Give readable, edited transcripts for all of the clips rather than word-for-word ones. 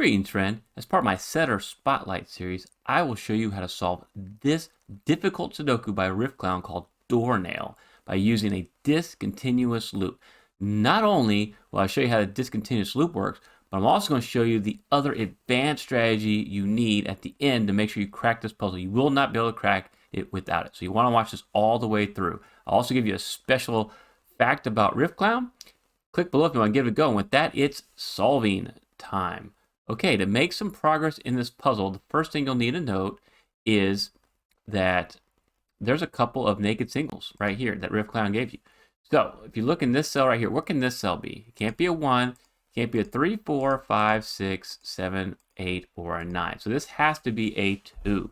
Greetings, friend. As part of my Setter Spotlight series, I will show you how to solve this difficult Sudoku by Riffclown called DoorNaiL by using a discontinuous loop. Not only will I show you how the discontinuous loop works, but I'm also going to show you the other advanced strategy you need at the end to make sure you crack this puzzle. You will not be able to crack it without it. So you want to watch this all the way through. I'll also give you a special fact about Riffclown. Click below if you want to give it a go. And with that, it's solving time. Okay, to make some progress in this puzzle, the first thing you'll need to note is that there's a couple of naked singles right here that Riffclown gave you. So if you look in this cell right here, what can this cell be? It can't be a 1, it can't be a 3, 4, 5, 6, 7, 8, or a 9. So this has to be a 2.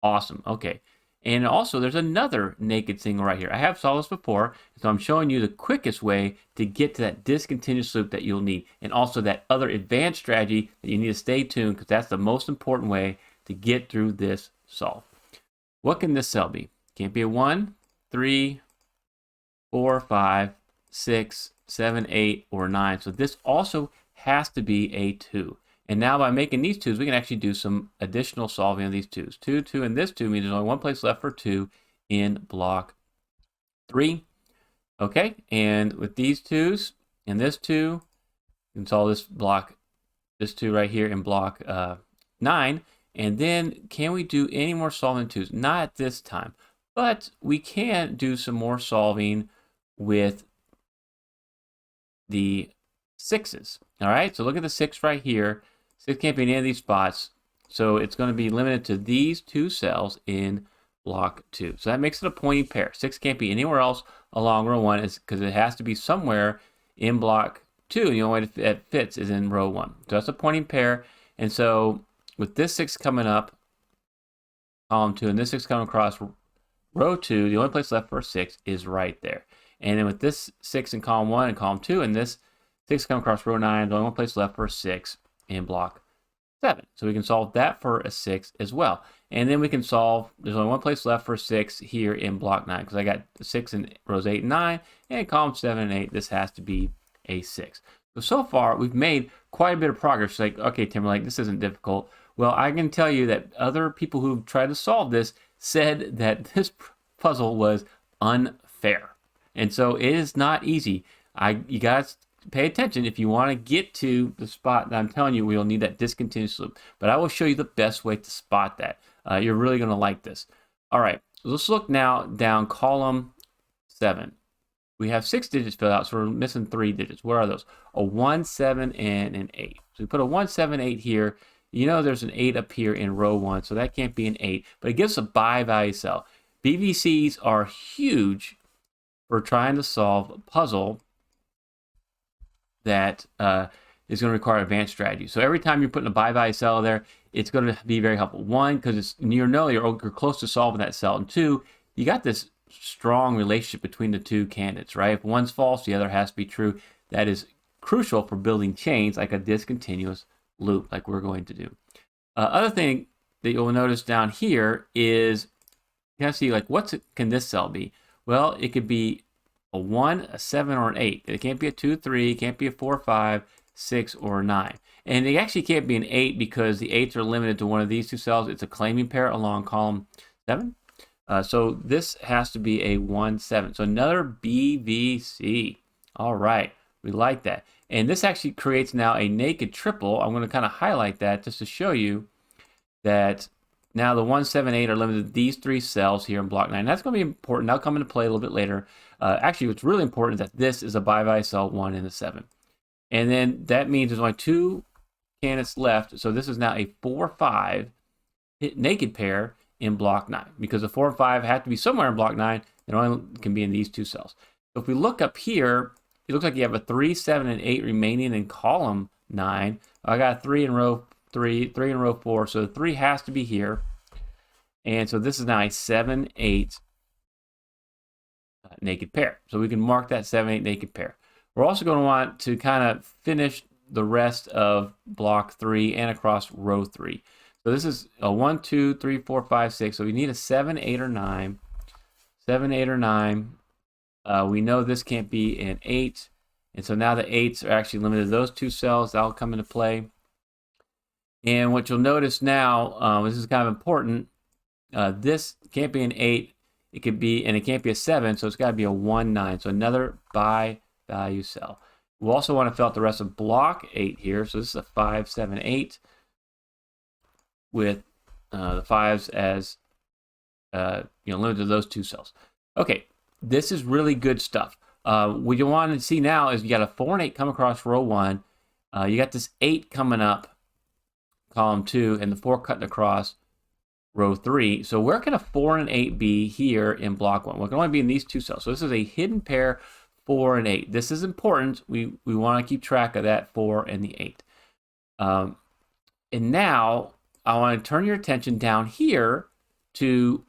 Awesome, okay. And also there's another naked single right here. I have solved this before, so I'm showing you the quickest way to get to that discontinuous loop that you'll need, and also that other advanced strategy that you need to stay tuned, because that's the most important way to get through this solve. What can this cell be? Can't be a 1, 3, 4, 5, 6, 7, 8, or 9. So this also has to be a 2. And now by making these 2s, we can actually do some additional solving of these 2s. 2, 2, and this 2 means there's only one place left for 2 in block 3. Okay, and with these 2s and this 2, you can solve this 2 right here in block 9. And then can we do any more solving 2s? Not at this time, but we can do some more solving with the 6s. All right, so look at the 6 right here. 6 can't be in any of these spots, so it's going to be limited to these 2 cells in block 2. So that makes it a pointing pair. 6 can't be anywhere else along row 1 because it has to be somewhere in block 2. And the only way it fits is in row 1. So that's a pointing pair. And so with this 6 coming up column 2 and this 6 coming across row 2, the only place left for a 6 is right there. And then with this 6 in column 1 and column 2 and this 6 coming across row 9, the only one place left for a 6 in block 7. So we can solve that for a 6 as well. And then we can solve, there's only one place left for 6 here in block 9, because I got 6 in rows 8 and 9, and column 7 and 8, this has to be a 6. So far, we've made quite a bit of progress. Like, okay, Timberlake, this isn't difficult. Well, I can tell you that other people who've tried to solve this said that this puzzle was unfair. And so it is not easy. You guys pay attention if you want to get to the spot that I'm telling you we'll need that discontinuous loop. But I will show you the best way to spot that. You're really going to like this. All right, so let's look now down column 7. We have 6 digits filled out, so we're missing 3 digits. What are those? A 1, 7, and an 8. So we put a 1, 7, 8 here. You know there's an 8 up here in row 1, so that can't be an 8. But it gives a by value cell. BVCs are huge for trying to solve a puzzle that is going to require advanced strategy. So every time you're putting a by value cell there, it's going to be very helpful. 1, because it's you're close to solving that cell. And 2, you got this strong relationship between the 2 candidates, right? If one's false, the other has to be true. That is crucial for building chains like a discontinuous loop, like we're going to do. Other thing that you'll notice down here is you have to see, like, can this cell be? Well, it could be a 1, a 7, or an 8. It can't be a 2, 3, it can't be a 4, 5, 6, or 9. And it actually can't be an 8 because the 8s are limited to one of these 2 cells. It's a claiming pair along column 7. So this has to be a 1, 7. So another BVC. All right, we like that. And this actually creates now a naked triple. I'm going to kind of highlight that just to show you that now the 1, 7, 8 are limited to these 3 cells here in block 9. That's going to be important. That'll come into play a little bit later. Actually, what's really important is that this is a by value cell 1 and a 7. And then that means there's only 2 candidates left. So this is now a 4, 5 naked pair in block 9. Because the 4 and 5 have to be somewhere in block 9. It only can be in these 2 cells. So if we look up here, it looks like you have a 3, 7, and 8 remaining in column 9. I got a 3 in row 3, 3 in row 4. So the 3 has to be here. And so this is now a 7, 8 naked pair. So we can mark that 7, 8 naked pair. We're also going to want to kind of finish the rest of block 3 and across row 3. So this is a 1, 2, 3, 4, 5, 6. So we need a 7, 8, or 9. 7, 8, or 9. We know this can't be an 8. And so now the 8s are actually limited to those 2 cells. That'll come into play. And what you'll notice now, this is kind of important, this can't be an 8, it could be, and it can't be a 7, so it's got to be a 1, 9. So another buy value cell. We'll also want to fill out the rest of block 8 here. So this is a 5, 7, 8 with the 5s as limited to those 2 cells. Okay, this is really good stuff. What you want to see now is you got a 4 and 8 come across row 1. You got this 8 coming up column 2, and the 4 cutting across row 3. So where can a 4 and 8 be here in block 1? Well, it can only be in these 2 cells. So this is a hidden pair 4 and 8. This is important. We want to keep track of that 4 and the 8. And now I want to turn your attention down here to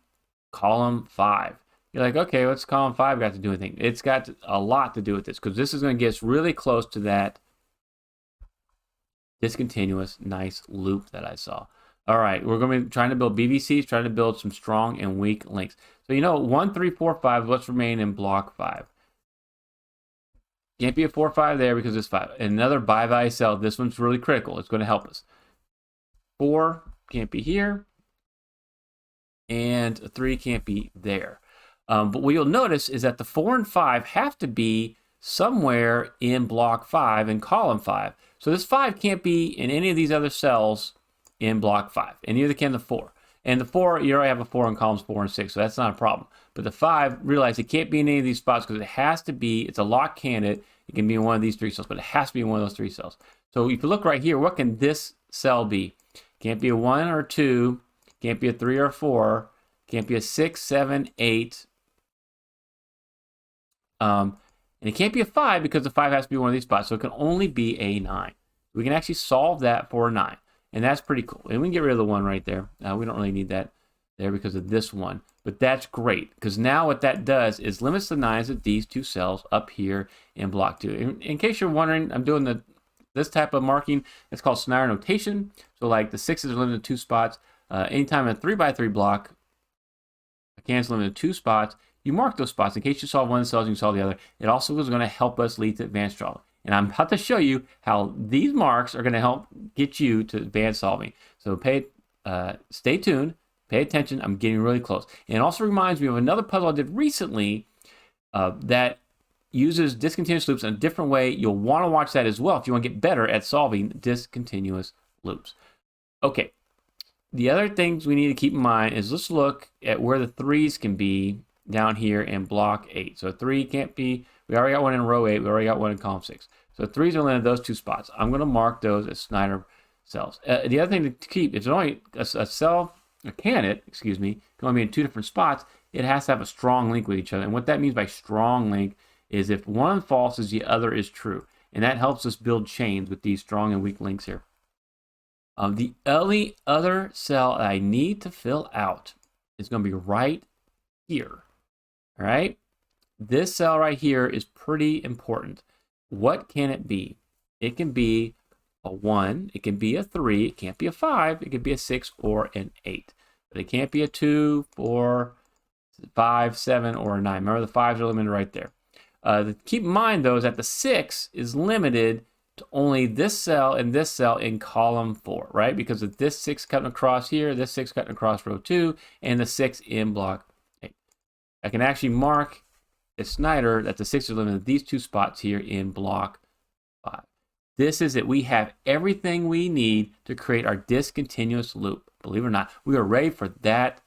column 5. You're like, okay, what's column 5 got to do with anything? It's got a lot to do with this, because this is going to get us really close to that discontinuous nice loop that I saw. All right, we're going to be trying to build BVCs, trying to build some strong and weak links. So 1, 3, 4, 5, what's remaining in block 5? Can't be a 4, 5 there because it's 5. Another buy value cell. This one's really critical. It's going to help us. 4 can't be here, and a 3 can't be there. But what you'll notice is that the 4 and 5 have to be somewhere in block 5 in column 5. So this 5 can't be in any of these other cells in block 5, and neither can the 4. And the 4, you already have a 4 in columns 4 and 6, so that's not a problem. But the 5, realize it can't be in any of these spots because it has to be, it's a lock candidate. It can be in one of these 3 cells, but it has to be in one of those 3 cells. So if you look right here, what can this cell be? Can't be a 1 or 2, can't be a 3 or 4, can't be a 6, 7, 8. And it can't be a 5 because the 5 has to be one of these spots, so it can only be a 9. We can actually solve that for a 9. And that's pretty cool. And we can get rid of the 1 right there. We don't really need that there because of this one. But that's great, because now what that does is limits the 9s at these 2 cells up here in block 2. In case you're wondering, I'm doing this type of marking. It's called Snyder notation. So like the 6s are limited to 2 spots. Anytime in a 3x3 block, a can's limited to 2 spots, you mark those spots in case you solve one of the cells and you solve the other. It also is going to help us lead to advanced drawing. And I'm about to show you how these marks are going to help get you to advanced solving. So stay tuned, pay attention. I'm getting really close. And it also reminds me of another puzzle I did recently that uses discontinuous loops in a different way. You'll want to watch that as well if you want to get better at solving discontinuous loops. Okay, the other things we need to keep in mind is let's look at where the 3s can be down here in block 8. So 3 can't be, we already got one in row 8, we already got one in column 6. So 3s are limited to those 2 spots. I'm going to mark those as Snyder cells. The other thing to keep, if it's only a cell, a candidate, excuse me, can only be in 2 different spots, it has to have a strong link with each other. And what that means by strong link is if one is false, the other is true. And that helps us build chains with these strong and weak links here. The only other cell that I need to fill out is going to be right here. All right? This cell right here is pretty important. What can it be? It can be a 1, it can be a 3, it can't be a 5, it could be a 6 or an 8. But it can't be a 2, 4, 5, 7, or a 9. Remember, the 5s are limited right there. Keep in mind, though, is that the 6 is limited to only this cell and this cell in column 4, right? Because of this 6 cutting across here, this 6 cutting across row 2, and the 6 in block 8. I can actually mark as Snyder that the 6 is limited to these 2 spots here in block 5. This is it. We have everything we need to create our discontinuous loop. Believe it or not, we are ready for that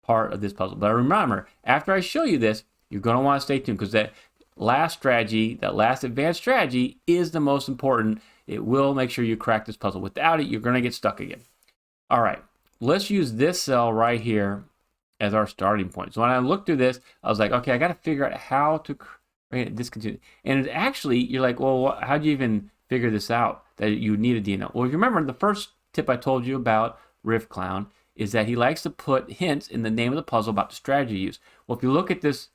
part of this puzzle. But remember, after I show you this, you're going to want to stay tuned, because that last strategy, that last advanced strategy, is the most important. It will make sure you crack this puzzle. Without it, you're going to get stuck again. All right, let's use this cell right here as our starting point. So when I looked through this, I was like, okay, I got to figure out how to create a discontinuous. And actually, you're like, well, how do you even figure this out, that you need a DoorNaiL? Well, if you remember, the first tip I told you about Riffclown is that he likes to put hints in the name of the puzzle about the strategy used. Well, if you look at this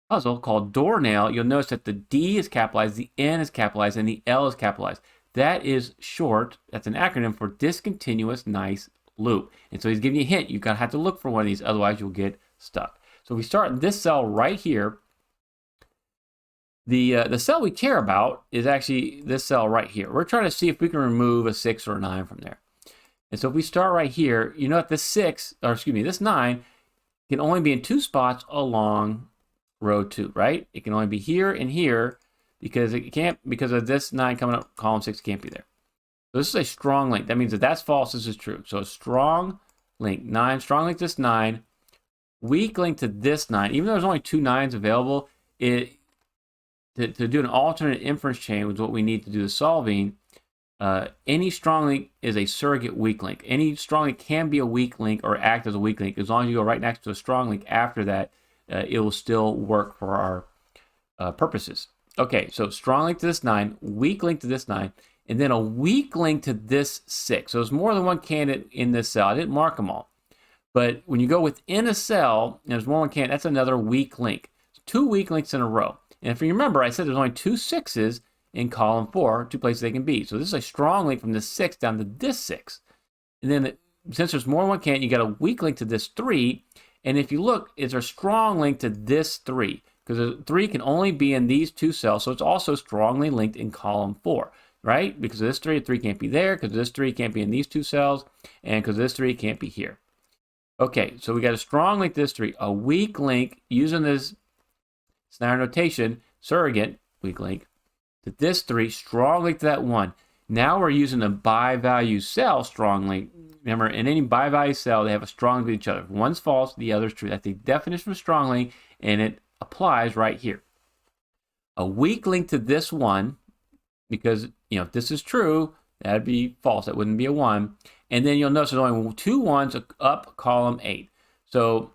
puzzle called DoorNaiL, you'll notice that the D is capitalized, the N is capitalized, and the L is capitalized. That is short, that's an acronym for Discontinuous Nice Loop. And so he's giving you a hint. You're going to have to look for one of these, otherwise you'll get stuck. So if we start in this cell right here, the cell we care about is actually this cell right here. We're trying to see if we can remove a 6 or a 9 from there. And so if we start right here, you know that this 6, or excuse me, this 9 can only be in 2 spots along row 2, right? It can only be here and here because it can't, because of this 9 coming up, column 6 can't be there. So this is a strong link. That means that that's false, this is true. So a strong link, 9, strong link to this 9, weak link to this 9. Even though there's only 2 9s available, to do an alternate inference chain was what we need to do the solving. Any strong link is a surrogate weak link. Any strong link can be a weak link or act as a weak link. As long as you go right next to a strong link after that, it will still work for our purposes. Okay, so strong link to this 9, weak link to this 9, and then a weak link to this 6. So there's more than one candidate in this cell. I didn't mark them all. But when you go within a cell, and there's more than one candidate, that's another weak link. 2 weak links in a row. And if you remember, I said there's only 2 6s in column 4, 2 places they can be. So this is a strong link from this 6 down to this 6. And then since there's more than one candidate, you got a weak link to this 3. And if you look, it's a strong link to this 3. Because the 3 can only be in these 2 cells, so it's also strongly linked in column 4. Right? Because of this 3, 3 can't be there. Because this 3 can't be in these 2 cells. And because this 3 can't be here. Okay, so we got a strong link to this 3. A weak link, using this Snyder notation, surrogate, weak link, to this 3, strong link to that 1. Now we're using a bi-value cell strong link. Remember, in any bi-value cell, they have a strong link to each other. If one's false, the other's true. That's the definition of strong link, and it applies right here. A weak link to this 1, because, if this is true, that'd be false. That wouldn't be a 1. And then you'll notice there's only 2 1s up column 8. So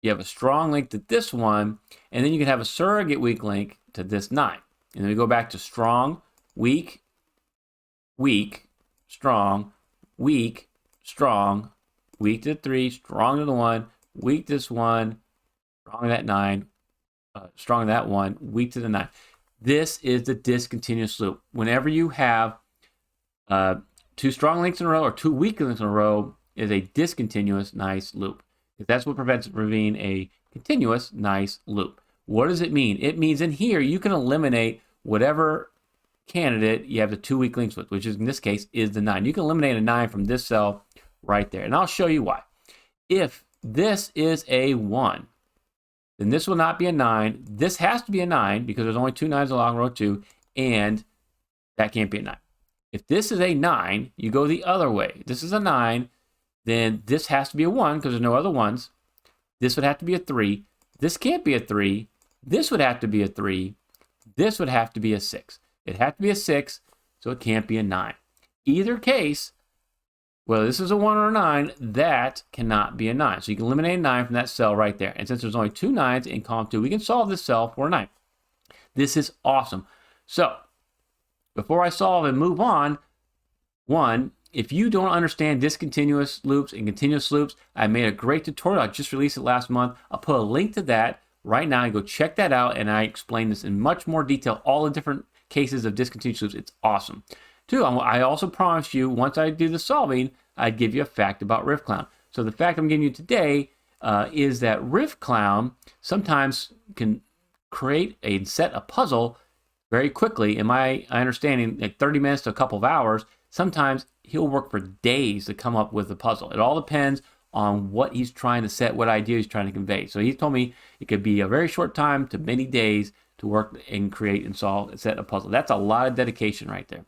you have a strong link to this 1, and then you can have a surrogate weak link to this 9. And then we go back to strong, weak, weak, strong, weak, strong, weak to the 3, strong to the 1, weak to this 1, strong to that 9, strong to that 1, weak to the 9. This is the discontinuous loop. Whenever you have 2 strong links in a row or 2 weak links in a row, is a discontinuous nice loop. That's what prevents it from being a continuous nice loop. What does it mean? It means in here you can eliminate whatever candidate you have the 2 weak links with, which is in this case is the 9. You can eliminate a 9 from this cell right there. And I'll show you why. If this is a 1, then this will not be a 9. This has to be a 9 because there's only 2 9s along row 2, and that can't be a 9. If this is a 9, you go the other way. If this is a 9, then this has to be a 1 because there's no other 1s. This would have to be a 3. This can't be a 3. This would have to be a 3. This would have to be a 6. It has to be a 6, so it can't be a 9. Either case, whether this is a 1 or a 9, that cannot be a 9. So you can eliminate a 9 from that cell right there. And since there's only 2 9s in column 2, we can solve this cell for a 9. This is awesome. So before I solve and move on, 1, if you don't understand discontinuous loops and continuous loops, I made a great tutorial. I just released it last month. I'll put a link to that right now. You go check that out, and I explain this in much more detail, all the different cases of discontinuous loops. It's awesome. 2, I also promised you, once I do the solving, I'd give you a fact about Riffclown. So the fact I'm giving you today is that Riffclown sometimes can create and set a puzzle very quickly. In my understanding, like 30 minutes to a couple of hours. Sometimes he'll work for days to come up with the puzzle. It all depends on what he's trying to set, what idea he's trying to convey. So he told me it could be a very short time to many days to work and create and solve and set a puzzle. That's a lot of dedication right there.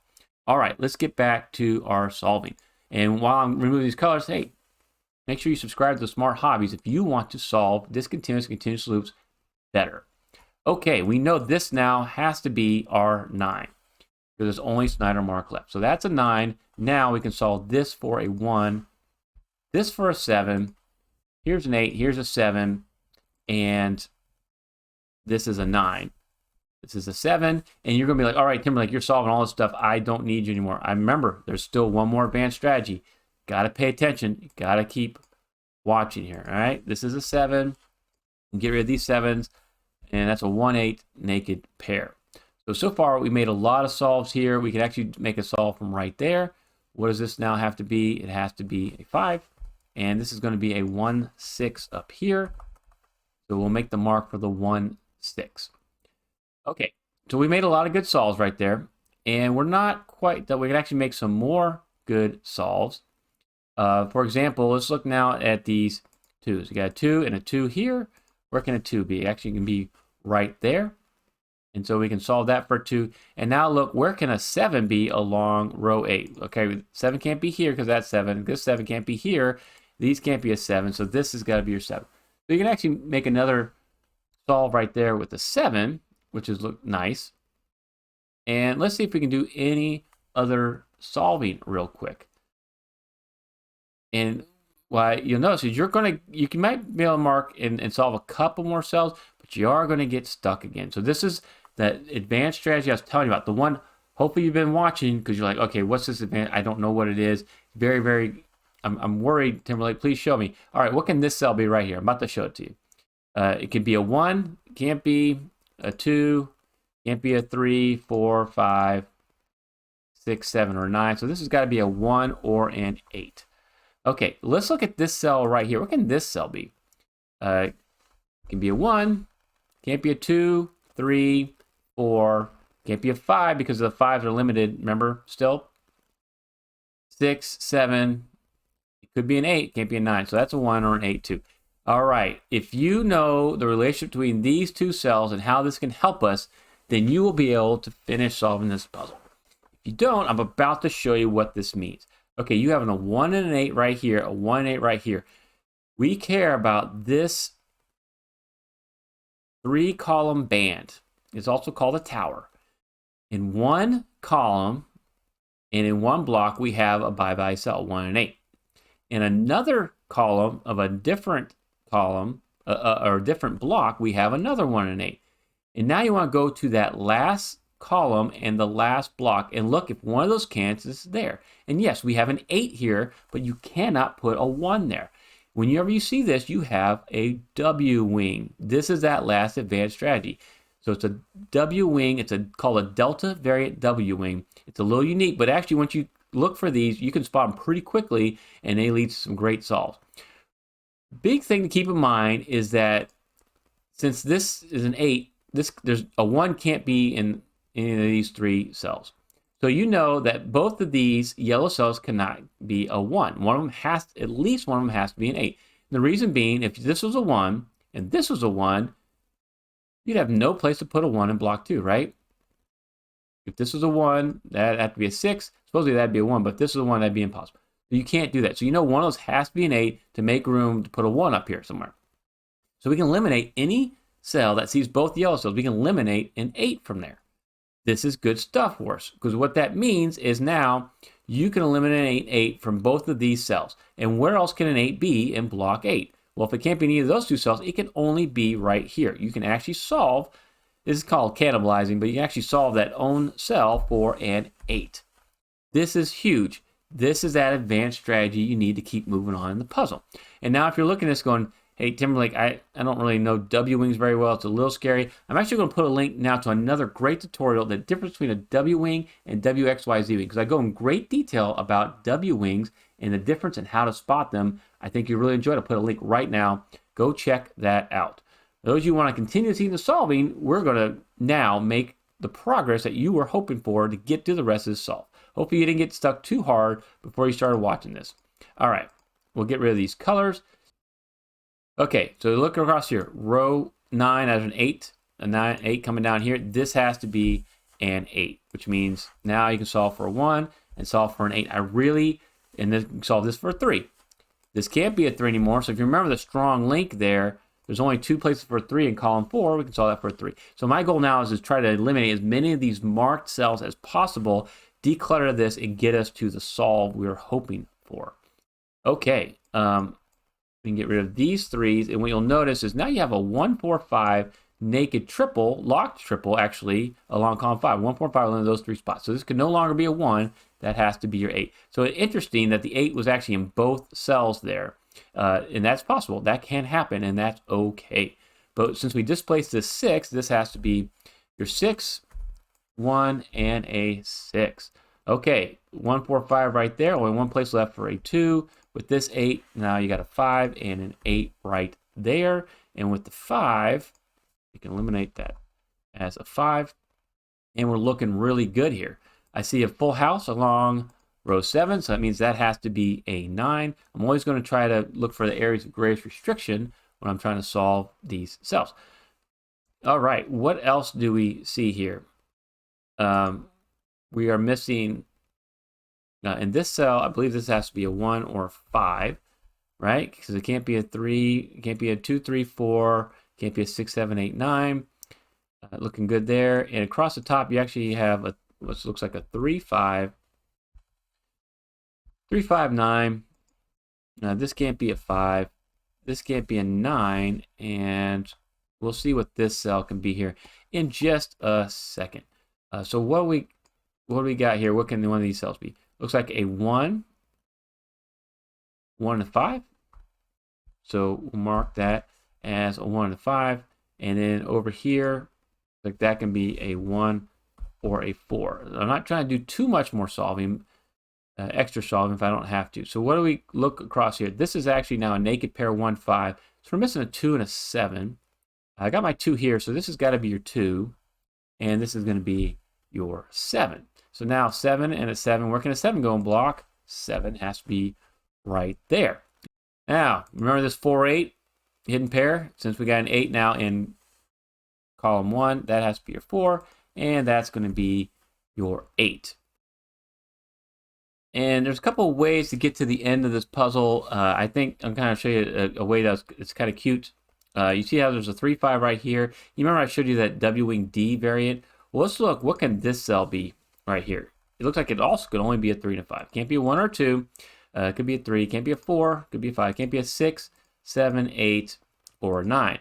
All right, let's get back to our solving. And while I'm removing these colors, hey, make sure you subscribe to Smart Hobbies if you want to solve discontinuous continuous loops better. Okay, we know this now has to be our 9. Because there's only Snyder mark left. So that's a 9. Now we can solve this for a 1, this for a 7. Here's an 8, here's a 7, and this is a 9. This is a 7, and you're going to be like, all right, Timberlake, you're solving all this stuff. I don't need you anymore. I remember there's still one more advanced strategy. Got to pay attention. You got to keep watching here, all right? This is a 7. Get rid of these 7s, and that's a 1-8 naked pair. So far, we made a lot of solves here. We can actually make a solve from right there. What does this now have to be? It has to be a 5. And this is going to be a 1-6 up here. So we'll make the mark for the 1-6. Okay, so we made a lot of good solves right there. And we're not quite done. We can actually make some more good solves. For example, let's look now at these 2s. You got a 2 and a 2 here. Where can a 2 be? Actually, it can be right there. And so we can solve that for 2. And now look, where can a 7 be along row 8? Okay, 7 can't be here because that's 7. This 7 can't be here. These can't be a 7, so this has got to be your 7. So you can actually make another solve right there with the 7, which is look nice. And let's see if we can do any other solving real quick. And what you'll notice is you might be able to mark and solve a couple more cells, but you are going to get stuck again. So this is that advanced strategy I was telling you about. The one hopefully you've been watching because you're like, okay, what's this advanced? I don't know what it is. Very, very, I'm worried, Timberlake, please show me. All right, what can this cell be right here? I'm about to show it to you. It can be a 1, can't be a 2, can't be a 3, 4, 5, 6, 7, or 9. So this has got to be a 1 or an 8. Okay, let's look at this cell right here. What can this cell be? It can be a 1, can't be a 2, 3, 4, can't be a 5 because the 5s are limited, remember, still. 6, 7, it could be an 8, can't be a 9. So that's a 1 or an 8 too. All right, if you know the relationship between these two cells and how this can help us, then you will be able to finish solving this puzzle. If you don't, I'm about to show you what this means. Okay, you have a 1 and an 8 right here, a 1 and 8 right here. We care about this 3-column band. It's also called a tower. In one column and in one block, we have a bye-bye cell, 1 and 8. In another column of a different column, or a different block, we have another 1 and 8. And now you want to go to that last column and the last block and look if one of those cans is there. And yes, we have an 8 here, but you cannot put a 1 there. Whenever you see this, you have a W wing. This is that last advanced strategy. So it's a W wing. It's called a delta variant W wing. It's a little unique, but actually once you look for these, you can spot them pretty quickly and they lead to some great solves. Big thing to keep in mind is that since this is an 8, there's a 1 can't be in any of these 3 cells. So you know that both of these yellow cells cannot be a 1. At least one of them has to be an 8. And the reason being, if this was a 1 and this was a 1, you'd have no place to put a 1 in block 2, right? If this was a 1, that'd have to be a 6. Supposedly that'd be a 1, but if this is a 1, that'd be impossible. So you can't do that. So you know one of those has to be an 8 to make room to put a 1 up here somewhere. So we can eliminate any cell that sees both yellow cells. We can eliminate an 8 from there. This is good stuff for us because what that means is now you can eliminate an 8 from both of these cells. And where else can an 8 be in block 8? Well, if it can't be in either of those 2 cells, it can only be right here. You can actually solve, this is called cannibalizing, but you can actually solve that own cell for an 8. This is huge. This is that advanced strategy you need to keep moving on in the puzzle. And now if you're looking at this going, hey, Timberlake, I don't really know W-wings very well. It's a little scary. I'm actually going to put a link now to another great tutorial, the difference between a W-wing and WXYZ wing, because I go in great detail about W-wings and the difference and how to spot them. I think you really enjoy it. I'll put a link right now. Go check that out. Those of you who want to continue seeing the solving, we're going to now make the progress that you were hoping for to get to the rest of this solve. Hopefully you didn't get stuck too hard before you started watching this. All right, we'll get rid of these colors. Okay, so look across here. Row 9 as an 8, a 9, 8 coming down here. This has to be an 8, which means now you can solve for a 1 and solve for an 8. And then solve this for a 3. This can't be a 3 anymore, so if you remember the strong link there, there's only 2 places for a 3 in column 4. We can solve that for a 3. So my goal now is to try to eliminate as many of these marked cells as possible, declutter this, and get us to the solve we're hoping for. Okay, we can get rid of these 3s, and what you'll notice is now you have a 1, 4, 5 naked triple, locked triple actually, along column 5. 1, 4, 5 in those 3 spots. So this can no longer be a 1. That has to be your 8. So it's interesting that the 8 was actually in both cells there. And that's possible. That can happen, and that's okay. But since we displaced this 6, this has to be your 6, 1, and a 6. Okay, 1, 4, 5 right there. Only one place left for a 2. With this 8, now you got a 5 and an 8 right there. And with the 5, you can eliminate that as a 5. And we're looking really good here. I see a full house along row 7, so that means that has to be a 9. I'm always going to try to look for the areas of greatest restriction when I'm trying to solve these cells. All right, what else do we see here? We are missing, in this cell, I believe this has to be a 1 or a 5, right? Because it can't be a 3, it can't be a 2, 3, 4, can't be a 6, 7, 8, 9. Looking good there. And across the top, you actually have what looks like a 3, 5, 3, 5, 9. Now this can't be a 5. This can't be a 9. And we'll see what this cell can be here in just a second. So what do we got here? What can one of these cells be? Looks like a 1, 1 and a 5. So we'll mark that as a 1 and a 5. And then over here, like that can be a 1 or a 4. I'm not trying to do too much more solving, extra solving if I don't have to. So what do we look across here? This is actually now a naked pair 1, 5. So we're missing a 2 and a 7. I got my 2 here, so this has got to be your 2. And this is going to be your 7. So now 7 and a 7. Where can a 7 go in block? 7 has to be right there. Now, remember this 4, 8 hidden pair? Since we got an 8 now in column 1, that has to be your 4. And that's going to be your 8. And there's a couple of ways to get to the end of this puzzle. I think I'm kind of show you a way that's kind of cute. You see how there's a 3, 5 right here. You remember I showed you that W wing D variant? Well, let's look. What can this cell be right here? It looks like it also could only be a 3 and a 5. Can't be a 1 or 2. It could be a 3. Can't be a 4. Could be a 5. Can't be a 6, 7, 8, or a 9.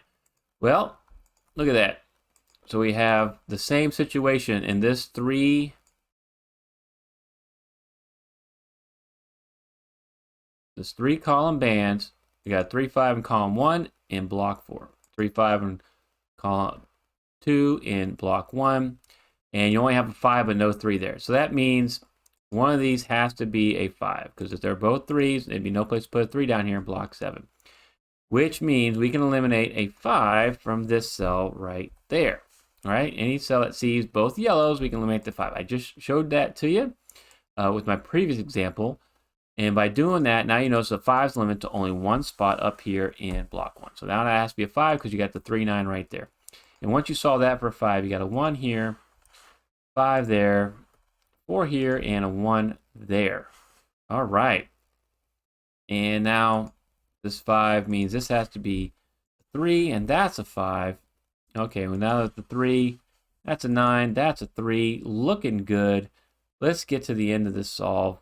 Well, look at that. So we have the same situation in this 3. This 3 column bands. We got 3, 5 in column 1 in block 4. 3, 5 in column 2 in block 1. And you only have a 5 but no 3 there. So that means one of these has to be a 5. Because if they're both 3s, there'd be no place to put a 3 down here in block 7. Which means we can eliminate a 5 from this cell right there. All right, any cell that sees both yellows, we can eliminate the 5. I just showed that to you with my previous example. And by doing that, now you notice the 5's limited to only one spot up here in block 1. So now that has to be a 5 because you got the 3, 9 right there. And once you solve that for a 5, you got a 1 here, 5 there, 4 here, and a 1 there. All right. And now this 5 means this has to be 3, and that's a 5. Okay, well now that's the 3, that's a 9, that's a 3. Looking good. Let's get to the end of this solve.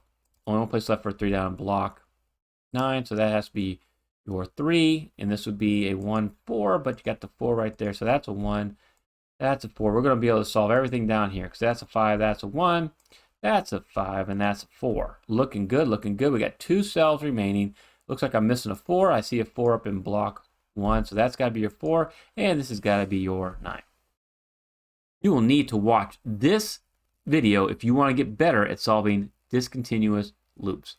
Only one place left for a 3 down in block 9, so that has to be your 3, and this would be a 1, 4, but you got the 4 right there, so that's a 1, that's a 4. We're going to be able to solve everything down here, because that's a 5, that's a 1, that's a 5, and that's a 4. Looking good, looking good. We got 2 cells remaining. Looks like I'm missing a 4. I see a 4 up in block 1, so that's got to be your 4, and this has got to be your 9. You will need to watch this video if you want to get better at solving discontinuous loops.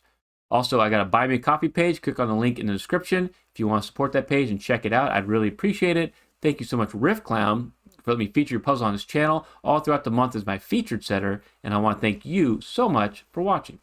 Also, I got a Buy Me a Coffee page. Click on the link in the description if you want to support that page and check it out. I'd really appreciate it. Thank you so much, Riffclown, for letting me feature your puzzle on this channel. All throughout the month is my featured setter, and I want to thank you so much for watching.